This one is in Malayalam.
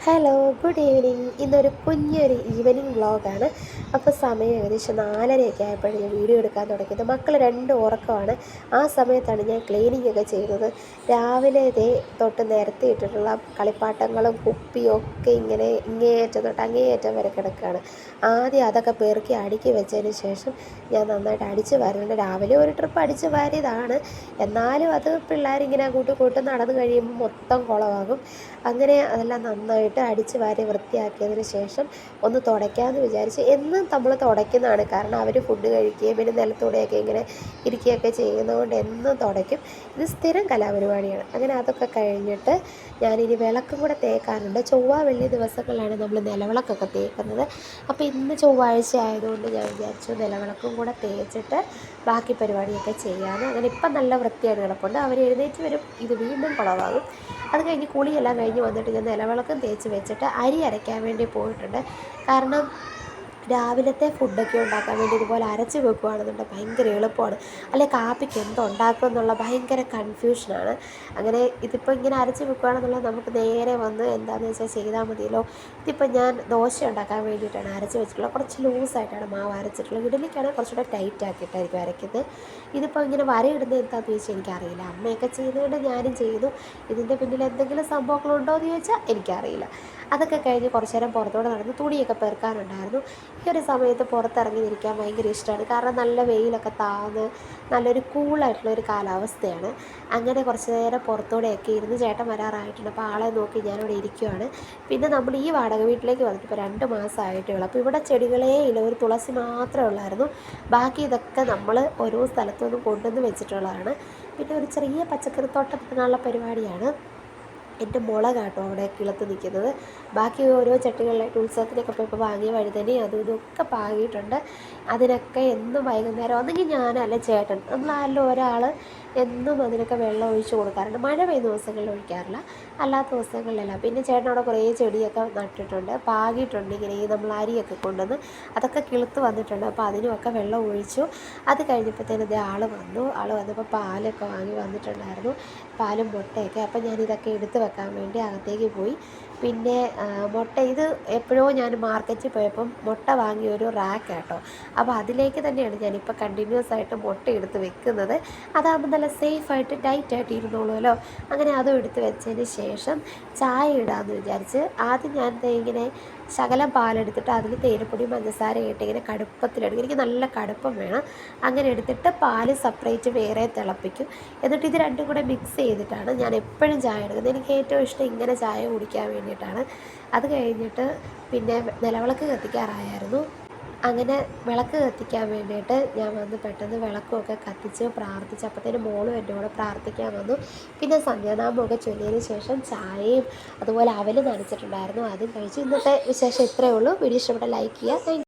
Hello, good evening. ഇന്നൊരു കുഞ്ഞൊരു ഈവനിങ് വ്ളോഗാണ്. അപ്പോൾ സമയം ഏകദേശം 4:30 ആയപ്പോഴാണ് ഞാൻ വീഡിയോ എടുക്കാൻ തുടങ്ങിയത്. മക്കൾ രണ്ടും ഉറക്കമാണ്. ആ സമയത്താണ് ഞാൻ ക്ലീനിങ് ഒക്കെ ചെയ്തത്. രാവിലെ തൊട്ട് നിരത്തിയിട്ടിട്ടുള്ള കളിപ്പാട്ടങ്ങളും കുപ്പിയും ഒക്കെ ഇങ്ങനെ ഇങ്ങേയറ്റം തൊട്ട് അങ്ങേയറ്റം വരെ കിടക്കുകയാണ്. ആദ്യം അതൊക്കെ പെറുക്കി അടുക്കി വെച്ചതിന് ശേഷം ഞാൻ നന്നായിട്ട് അടിച്ച് വാരുന്നുണ്ട്. രാവിലെ ഒരു ട്രിപ്പ് അടിച്ച് വാരിയതാണ്, എന്നാലും അത് പിള്ളേരിങ്ങനെ കൂട്ടും നടന്നു കഴിയുമ്പോൾ മൊത്തം കുളമാകും. അങ്ങനെ അതെല്ലാം നന്നായിട്ട് അടിച്ച് വാരി വൃത്തിയാക്കിയതിന് ശേഷം ഒന്ന് തുടയ്ക്കാമെന്ന് വിചാരിച്ച്. എന്നും നമ്മൾ തുടയ്ക്കുന്നതാണ്, കാരണം അവർ ഫുഡ് കഴിക്കുകയും പിന്നെ നിലത്തൂടെയൊക്കെ ഇങ്ങനെ ഇരിക്കുകയൊക്കെ ചെയ്യുന്നതുകൊണ്ട് എന്നും തുടയ്ക്കും. ഇത് സ്ഥിരം കലാപരിപാടിയാണ്. അങ്ങനെ അതൊക്കെ കഴിഞ്ഞിട്ട് ഞാനിനി വിളക്കും കൂടെ തേക്കാനുണ്ട്. ചൊവ്വ വെള്ളി ദിവസങ്ങളിലാണ് നമ്മൾ നിലവിളക്കൊക്കെ തേക്കുന്നത്. അപ്പോൾ ഇന്ന് ചൊവ്വാഴ്ച ആയതുകൊണ്ട് ഞാൻ വിചാരിച്ചു നിലവിളക്കും കൂടെ തേച്ചിട്ട് ബാക്കി പരിപാടിയൊക്കെ ചെയ്യാമെന്ന്. അങ്ങനെ ഇപ്പം നല്ല വൃത്തിയായിട്ട് കിടപ്പുണ്ട്. അവർ എഴുന്നേറ്റ് വരും, ഇത് വീണ്ടും കുളമാകും. അത് കഴിഞ്ഞ് കുളിയെല്ലാം കഴിഞ്ഞ് വന്നിട്ട് ഞാൻ നിലവിളക്കും തേച്ച് വെച്ചിട്ട് അരി അരയ്ക്കാൻ വേണ്ടി പോയിട്ടുണ്ട്. കാരണം രാവിലത്തെ ഫുഡൊക്കെ ഉണ്ടാക്കാൻ വേണ്ടി ഇതുപോലെ അരച്ച് വെക്കുകയാണെന്നുണ്ടെങ്കിൽ ഭയങ്കര എളുപ്പമാണ്. അല്ലെങ്കിൽ കാപ്പിക്ക് എന്തുണ്ടാക്കും എന്നുള്ള ഭയങ്കര കൺഫ്യൂഷനാണ്. അങ്ങനെ ഇതിപ്പോൾ ഇങ്ങനെ അരച്ച് വെക്കുകയാണെന്നുള്ളത് നമുക്ക് നേരെ വന്ന് എന്താണെന്ന് വെച്ചാൽ ചെയ്താൽ മതിയല്ലോ. ഇതിപ്പോൾ ഞാൻ ദോശ ഉണ്ടാക്കാൻ വേണ്ടിയിട്ടാണ് അരച്ച് വെച്ചിട്ടുള്ളത്. കുറച്ച് ലൂസായിട്ടാണ് മാവ് അരച്ചിട്ടുള്ളത്. ഇഡലിക്കാണെങ്കിൽ കുറച്ചുകൂടെ ടൈറ്റ് ആക്കിയിട്ടായിരിക്കും അരയ്ക്കുന്നത്. ഇതിപ്പോൾ ഇങ്ങനെ വരയിടുന്നത് എന്താണെന്ന് ചോദിച്ചാൽ എനിക്കറിയില്ല. അമ്മയൊക്കെ ചെയ്യുന്നതുകൊണ്ട് ഞാനും ചെയ്യുന്നു. ഇതിൻ്റെ പിന്നിൽ എന്തെങ്കിലും സംഭവങ്ങളുണ്ടോ എന്ന് ചോദിച്ചാൽ എനിക്കറിയില്ല. അതൊക്കെ കഴിഞ്ഞ് കുറച്ച് നേരം പുറത്തോടെ നടന്ന് തുണിയൊക്കെ പെറുക്കാനുണ്ടായിരുന്നു. ഈ ഒരു സമയത്ത് പുറത്തിറങ്ങി ഇരിക്കാൻ ഭയങ്കര ഇഷ്ടമാണ്, കാരണം നല്ല വെയിലൊക്കെ താഴ്ന്ന് നല്ലൊരു കൂളായിട്ടുള്ളൊരു കാലാവസ്ഥയാണ്. അങ്ങനെ കുറച്ച് നേരം പുറത്തോടെയൊക്കെ ഇരുന്ന് ചേട്ടൻ വരാറായിട്ടുണ്ട്. അപ്പോൾ ആളെ നോക്കി ഞാനിവിടെ ഇരിക്കുകയാണ്. പിന്നെ നമ്മൾ ഈ വാടക വീട്ടിലേക്ക് വന്നിട്ട് ഇപ്പോൾ 2 മാസമായിട്ടേ ഉള്ളൂ. അപ്പോൾ ഇവിടെ ചെടികളേ ഇല്ല, ഒരു തുളസി മാത്രമേ ഉള്ളായിരുന്നു. ബാക്കി ഇതൊക്കെ നമ്മൾ ഓരോ സ്ഥലത്തുനിന്ന് കൊണ്ടുവന്ന് വെച്ചിട്ടുള്ളതാണ്. പിന്നെ ഒരു ചെറിയ പച്ചക്കറിത്തോട്ടം ഇടാനുള്ള പരിപാടിയാണ്. എൻ്റെ മുളകാട്ടോ അവിടെ കിളത്ത് നിൽക്കുന്നത്. ബാക്കി ഓരോ ചട്ടികളിലായിട്ട് ഉത്സവത്തിനൊക്കെ പോയപ്പോൾ വാങ്ങിയ വഴുതനയും അതും ഇതൊക്കെ പാകിയിട്ടുണ്ട്. അതിനൊക്കെ എന്നും വൈകുന്നേരം ഒന്നെങ്കിൽ ഞാനല്ല ചേട്ടൻ, നമ്മളാരെങ്കിലും ഒരാൾ എന്നും അതിനൊക്കെ വെള്ളം ഒഴിച്ച് കൊടുക്കാറുണ്ട്. മഴ പെയ്യുന്ന ദിവസങ്ങളിൽ ഒഴിക്കാറില്ല, അല്ലാത്ത ദിവസങ്ങളിലല്ല. പിന്നെ ചേട്ടൻ അവിടെ കുറേ ചെടിയൊക്കെ നട്ടിട്ടുണ്ട്, പാകിയിട്ടുണ്ട്. ഇങ്ങനെ ഈ നമ്മൾ അരിയൊക്കെ കൊണ്ടുവന്ന് അതൊക്കെ കിളുത്ത് വന്നിട്ടുണ്ട്. അപ്പോൾ അതിനുമൊക്കെ വെള്ളം ഒഴിച്ചു. അത് കഴിഞ്ഞപ്പോഴത്തേനും ഇതേ ആൾ വന്നപ്പോൾ പാലൊക്കെ വാങ്ങി വന്നിട്ടുണ്ടായിരുന്നു, പാലും മുട്ടയൊക്കെ. അപ്പോൾ ഞാനിതൊക്കെ എടുത്ത് വെക്കാൻ വേണ്ടി അകത്തേക്ക് പോയി. പിന്നെ മുട്ട ഇത് എപ്പോഴോ ഞാൻ മാർക്കറ്റിൽ പോയപ്പം മുട്ട വാങ്ങിയ ഒരു റാക്ക് കേട്ടോ. അപ്പോൾ അതിലേക്ക് തന്നെയാണ് ഞാനിപ്പോൾ കണ്ടിന്യൂസ് ആയിട്ട് മുട്ട എടുത്ത് വെക്കുന്നത്. അതാകുമ്പോൾ നല്ല സേഫായിട്ട് ടൈറ്റായിട്ട് ഇരുന്നോളുമല്ലോ. അങ്ങനെ അതും എടുത്ത് വെച്ചതിന് ശേഷം ചായ ഇടാമെന്ന് വിചാരിച്ച് ആദ്യം ഞാൻ ഇങ്ങനെ ശകലം പാലെടുത്തിട്ട് അതിൽ തേയിലപ്പൊടി പഞ്ചസാര ഇട്ട് ഇങ്ങനെ കടുപ്പത്തിലെടുക്കും. എനിക്ക് നല്ല കടുപ്പം വേണം. അങ്ങനെ എടുത്തിട്ട് പാല് സെപ്പറേറ്റ് വേറെ തിളപ്പിക്കും. എന്നിട്ട് ഇത് രണ്ടും കൂടെ മിക്സ് ചെയ്തിട്ടാണ് ഞാൻ എപ്പോഴും ചായ എടുക്കുന്നത്. എനിക്ക് ഏറ്റവും ഇഷ്ടം ഇങ്ങനെ ചായ കുടിക്കാൻ വേണ്ടിയിട്ടാണ്. അത് കഴിഞ്ഞിട്ട് പിന്നെ നിലവിളക്ക് കത്തിക്കാറായിരുന്നു. അങ്ങനെ വിളക്ക് കത്തിക്കാൻ വേണ്ടിയിട്ട് ഞാൻ വന്ന് പെട്ടെന്ന് വിളക്കുമൊക്കെ കത്തിച്ച് പ്രാർത്ഥിച്ച്. അപ്പോഴത്തേനും മോളും എൻ്റെ കൂടെ പ്രാർത്ഥിക്കാൻ വന്നു. പിന്നെ സന്ധ്യാനാമമൊക്കെ ചൊല്ലിയതിന് ശേഷം ചായയും അതുപോലെ അവൽ നനച്ചിട്ടുണ്ടായിരുന്നു, അതും കഴിച്ചു. ഇന്നത്തെ വിശേഷം ഇത്രയേ ഉള്ളൂ. വീഡിയോ ഇഷ്ടപ്പെട്ട ലൈക്ക് ചെയ്യുക.